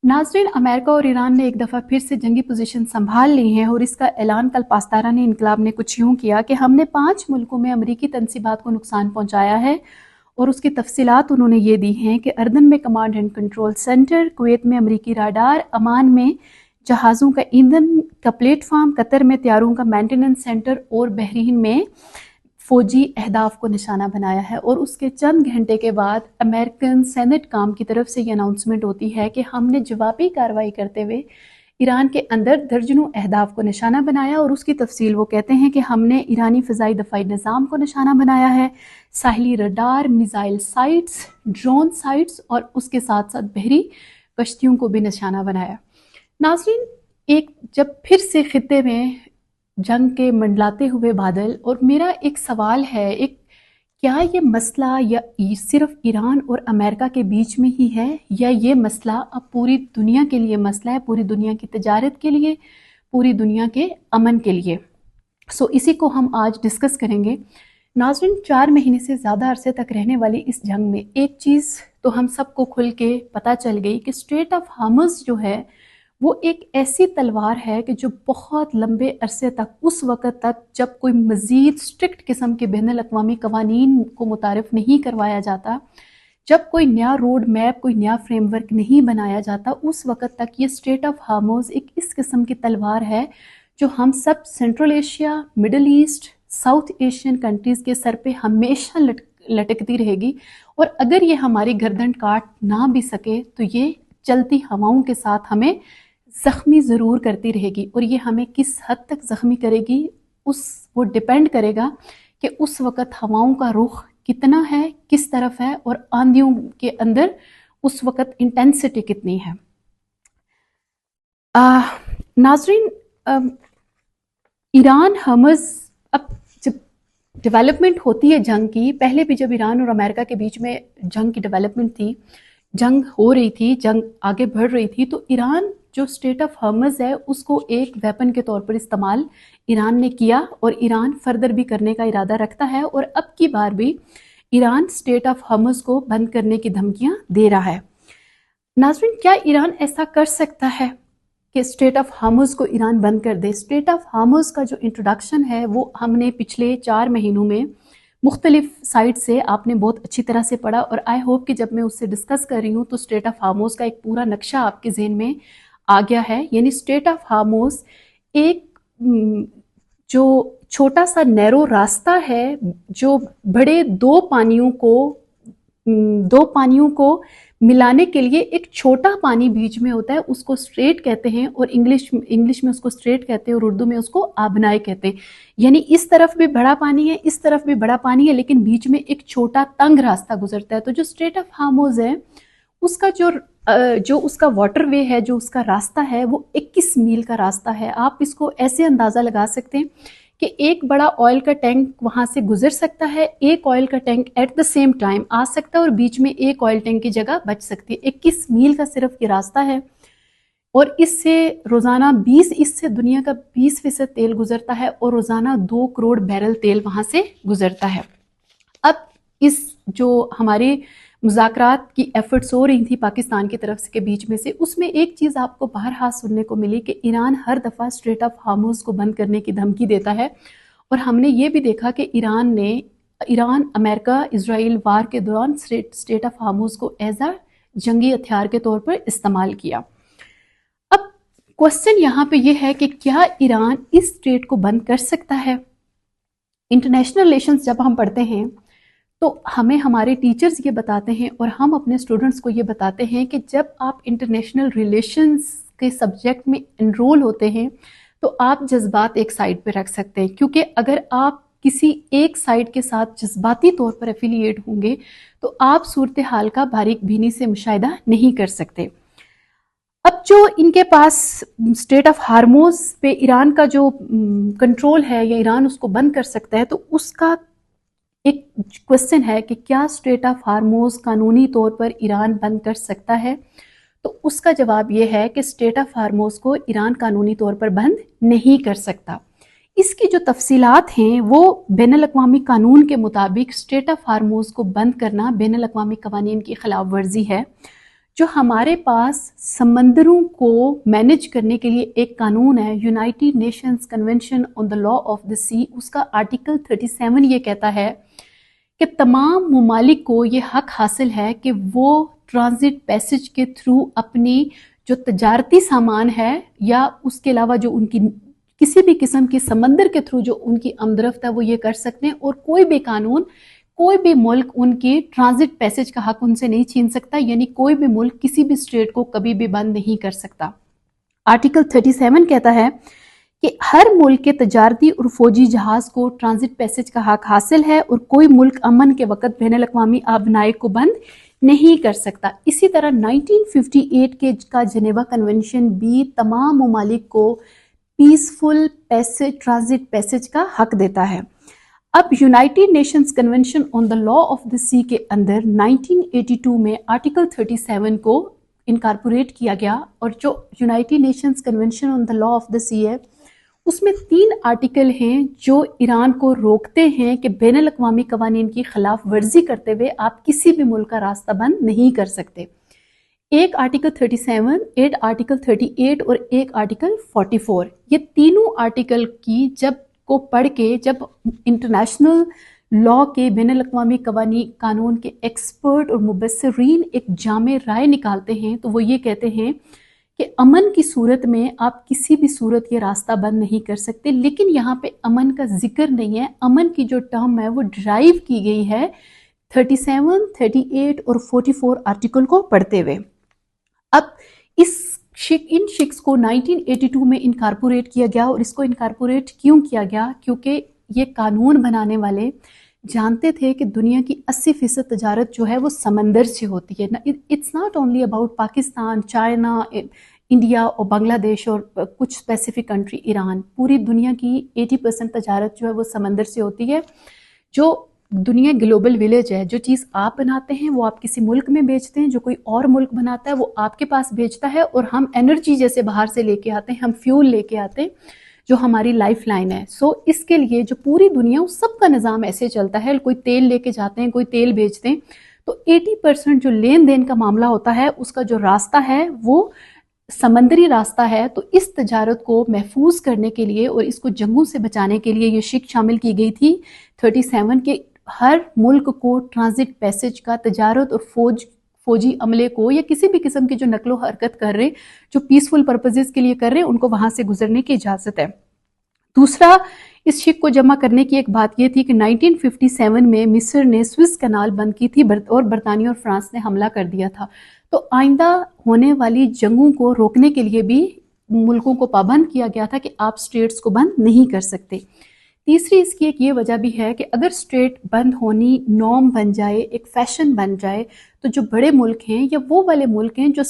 नाज़रीन, अमेरिका और ईरान ने एक दफ़ा फिर से जंगी पोजीशन संभाल ली हैं और इसका ऐलान कल पासदारानी इनकलाब ने कुछ यूँ किया कि हमने 5 मुल्कों में अमरीकी तनसीबात को नुकसान पहुँचाया है। और उसकी तफसीलात उन्होंने ये दी हैं कि अर्दन में command and control centre, Kuwait में अमरीकी राडार, अमान में जहाज़ों का ईंधन का प्लेटफार्म, कतर में तैयारों का मेंटेनेंस सेंटर और बहरीन में फ़ौजी अहदाफ को निशाना बनाया है। और उसके चंद घंटे के बाद अमेरिकन सेनेट काम की तरफ से ये अनाउंसमेंट होती है कि हमने जवाबी कार्रवाई करते हुए ईरान के अंदर दर्जनों अहदाफ को निशाना बनाया। और उसकी तफसील वो कहते हैं कि हमने ईरानी फ़िज़ाई दफ़ाई निज़ाम को निशाना बनाया है, साहिली radar, missile sites, drone sites और उसके साथ साथ बहरी कश्तियों को भी निशाना बनाया। नाज़रीन, एक जब फिर से खित्ते में जंग के मंडलाते हुए बादल, और मेरा एक सवाल है, क्या ये मसला या सिर्फ ईरान और अमेरिका के बीच में ही है, या ये मसला अब पूरी दुनिया के लिए मसला है, पूरी दुनिया की तजारत के लिए, पूरी दुनिया के अमन के लिए। इसी को हम आज डिस्कस करेंगे। नाज़रीन, 4 महीने से ज़्यादा अरसे तक रहने वाली इस जंग में एक चीज़ तो हम सबको खुल के पता चल गई कि स्ट्रेट ऑफ हार्मज़ जो है वो एक ऐसी तलवार है कि जो बहुत लंबे अरसे तक, उस वक़्त तक जब कोई मज़ीद स्ट्रिक्ट किस्म के बैनुल-अक़वामी क़वानीन को मुतारिफ़ नहीं करवाया जाता, जब कोई नया रोड मैप, कोई नया फ्रेमवर्क नहीं बनाया जाता, उस वक़्त तक ये स्ट्रेट ऑफ हार्मज़ एक इस किस्म की तलवार है जो हम सब central Asia, middle east, south Asian countries के सर पे हमेशा लटकती रहेगी। और अगर ये हमारी गर्दन काट ना भी सके तो ये चलती हवाओं के साथ हमें ज़ख्मी ज़रूर करती रहेगी। और ये हमें किस हद तक ज़ख्मी करेगी वो डिपेंड करेगा कि उस वक़्त हवाओं का रुख कितना है, किस तरफ है, और आंधियों के अंदर उस वक़्त इंटेंसिटी कितनी है। नाज़रीन, ईरान हर्मज़, अब जब डेवलपमेंट होती है जंग की, पहले भी जब ईरान और अमेरिका के बीच में जंग की डेवलपमेंट थी, जंग हो रही थी, जंग आगे बढ़ रही थी, तो ईरान जो स्ट्रेट ऑफ हर्मज़ है उसको एक वेपन के तौर पर इस्तेमाल ईरान ने किया, और ईरान फर्दर भी करने का इरादा रखता है। और अब की बार भी ईरान स्ट्रेट ऑफ हर्मज़ को बंद करने की धमकियां दे रहा है। नाज़रीन, क्या ईरान ऐसा कर सकता है कि स्ट्रेट ऑफ हार्मज़ को ईरान बंद कर दे? स्ट्रेट ऑफ हार्मज़ का जो इंट्रोडक्शन है वो हमने पिछले 4 महीनों में मुख्तलिफ साइट से आपने बहुत अच्छी तरह से पढ़ा, और आई होप कि जब मैं उससे डिस्कस कर रही हूँ तो स्ट्रेट ऑफ हार्मज़ का एक पूरा नक्शा आपके ज़हन में आ गया है। यानी स्ट्रेट ऑफ हार्मज़ एक जो छोटा सा नैरो रास्ता है जो बड़े दो पानियों को मिलाने के लिए एक छोटा पानी बीच में होता है, उसको स्ट्रेट कहते हैं, और इंग्लिश में उसको स्ट्रेट कहते हैं और उर्दू में उसको आबनाए कहते हैं। यानी इस तरफ भी बड़ा पानी है, इस तरफ भी बड़ा पानी है, लेकिन बीच में एक छोटा तंग रास्ता गुजरता है। तो जो स्ट्रेट ऑफ हार्मज़ है उसका जो उसका वाटरवे है, जो उसका रास्ता है, वो 21 मील का रास्ता है। आप इसको ऐसे अंदाज़ा लगा सकते हैं कि एक बड़ा ऑयल का टैंक वहाँ से गुजर सकता है, एक ऑयल का tank at the same time आ सकता है, और बीच में एक ऑयल टैंक की जगह बच सकती है। 21 मील का सिर्फ ये रास्ता है, और इससे रोज़ाना इससे दुनिया का 20% तेल गुजरता है, और रोज़ाना 2 करोड़ बैरल तेल वहाँ से गुजरता है। अब इस जो हमारे मुज़ाकरात की एफर्ट्स हो रही थी पाकिस्तान की तरफ से के बीच में से, उसमें एक चीज़ आपको बाहर सुनने को मिली कि ईरान हर दफ़ा स्ट्रेट ऑफ हार्मज़ को बंद करने की धमकी देता है। और हमने ये भी देखा कि ईरान अमेरिका इजराइल वार के दौरान स्ट्रेट ऑफ हार्मज़ को एज अ जंगी हथियार के तौर पर इस्तेमाल किया। अब क्वेश्चन यहाँ पे ये है कि क्या ईरान इस स्ट्रेट को बंद कर सकता है? इंटरनेशनल रिलेशंस जब हम पढ़ते हैं तो हमें हमारे टीचर्स ये बताते हैं, और हम अपने स्टूडेंट्स को ये बताते हैं कि जब आप इंटरनेशनल रिलेशंस के सब्जेक्ट में एनरोल होते हैं तो आप जज्बात एक साइड पे रख सकते हैं, क्योंकि अगर आप किसी एक साइड के साथ जज्बाती तौर पर एफिलिएट होंगे तो आप सूरत हाल का बारीक बीनी से मुशाहिदा नहीं कर सकते। अब जो इनके पास स्ट्रेट ऑफ हार्मज़ पे ईरान का जो कंट्रोल है, या ईरान उसको बंद कर सकता है, तो उसका एक क्वेश्चन है कि क्या स्ट्रेट ऑफ हार्मज़ कानूनी तौर पर ईरान बंद कर सकता है? तो उसका जवाब यह है कि स्ट्रेट ऑफ हार्मज़ को ईरान कानूनी तौर पर बंद नहीं कर सकता। इसकी जो तफसीलात हैं वो बैनुल-अक़वामी कानून के मुताबिक स्ट्रेट ऑफ हार्मज़ को बंद करना बैनुल-अक़वामी क़वानीन की खिलाफ वर्जी है, جو ہمارے پاس سمندروں کو مینج کرنے کے لیے ایک قانون ہے، United Nations convention on the law of the sea, اس کا آرٹیکل 37 یہ کہتا ہے کہ تمام ممالک کو یہ حق حاصل ہے کہ وہ ٹرانزٹ پیسج کے تھرو اپنی جو تجارتی سامان ہے یا اس کے علاوہ جو ان کی کسی بھی قسم کی سمندر کے تھرو جو ان کی آمدرفت ہے وہ یہ کر سکتے ہیں، اور کوئی بھی قانون، کوئی بھی ملک ان کی ٹرانزٹ پیسج کا حق ان سے نہیں چھین سکتا، یعنی کوئی بھی ملک کسی بھی اسٹیٹ کو کبھی بھی بند نہیں کر سکتا۔ آرٹیکل 37 کہتا ہے کہ ہر ملک کے تجارتی اور فوجی جہاز کو ٹرانزٹ پیسج کا حق حاصل ہے، اور کوئی ملک امن کے وقت بین الاقوامی آبنائی کو بند نہیں کر سکتا۔ اسی طرح 1958 کا جنیوا کنونشن بھی تمام ممالک کو پیسفل پیسج، ٹرانزٹ پیسج کا حق دیتا ہے۔ اب United Nations convention on the law of the sea کے اندر 1982 میں آرٹیکل 37 کو انکارپوریٹ کیا گیا، اور جو United Nations convention on the law of the sea ہے اس میں 3 آرٹیکل ہیں جو ایران کو روکتے ہیں کہ بین الاقوامی قوانین کی خلاف ورزی کرتے ہوئے آپ کسی بھی ملک کا راستہ بند نہیں کر سکتے۔ ایک آرٹیکل 37، ایک آرٹیکل 38 اور ایک آرٹیکل 44۔ یہ تینوں آرٹیکل کی کو پڑھ کے جب انٹرنیشنل لا کے، بین الاقوامی قانون کے ایکسپرٹ اور مبصرین ایک جامع رائے نکالتے ہیں تو وہ یہ کہتے ہیں کہ امن کی صورت میں آپ کسی بھی صورت یہ راستہ بند نہیں کر سکتے، لیکن یہاں پہ امن کا ذکر نہیں ہے۔ امن کی جو ٹرم ہے وہ ڈرائیو کی گئی ہے 37، 38 اور 44 آرٹیکل کو پڑھتے ہوئے۔ اب ان شکس کو 1982 میں انکارپوریٹ کیا گیا، اور اس کو انکارپوریٹ کیوں کیا گیا؟ کیونکہ یہ قانون بنانے والے جانتے تھے کہ دنیا کی 80% تجارت جو ہے وہ سمندر سے ہوتی ہے۔ It's not only about Pakistan, China, India اور بنگلہ دیش اور کچھ اسپیسیفک کنٹری ایران، پوری دنیا کی 80% تجارت جو ہے وہ سمندر سے ہوتی ہے۔ جو دنیا گلوبل ولیج ہے، جو چیز آپ بناتے ہیں وہ آپ کسی ملک میں بیچتے ہیں، جو کوئی اور ملک بناتا ہے وہ آپ کے پاس بیچتا ہے، اور ہم انرجی جیسے باہر سے لے کے آتے ہیں، ہم فیول لے کے آتے ہیں جو ہماری لائف لائن ہے۔ اس کے لیے جو پوری دنیا، اس سب کا نظام ایسے چلتا ہے، کوئی تیل لے کے جاتے ہیں، کوئی تیل بیچتے ہیں، تو 80% جو لین دین کا معاملہ ہوتا ہے اس کا جو راستہ ہے وہ سمندری راستہ ہے۔ تو اس تجارت کو محفوظ کرنے کے لیے اور اس کو جنگوں سے بچانے کے لیے یہ شک شامل کی گئی تھی 37 کے ہر ملک کو ٹرانزٹ پیسج کا، تجارت اور فوجی عملے کو یا کسی بھی قسم کی جو نقل و حرکت کر رہے، جو پیسفل پرپزز کے لیے کر رہے ہیں، ان کو وہاں سے گزرنے کی اجازت ہے۔ دوسرا، اس شک کو جمع کرنے کی ایک بات یہ تھی کہ 1957 میں مصر نے سوئس کنال بند کی تھی اور برطانیہ اور فرانس نے حملہ کر دیا تھا، تو آئندہ ہونے والی جنگوں کو روکنے کے لیے بھی ملکوں کو پابند کیا گیا تھا کہ آپ سٹیٹس کو بند نہیں کر سکتے۔ تیسری اس کی ایک یہ وجہ بھی ہے کہ اگر سٹیٹ بند ہونی نارم بن جائے، ایک فیشن بن جائے، تو جو بڑے ملک ہیں یا وہ والے ملک ہیں جو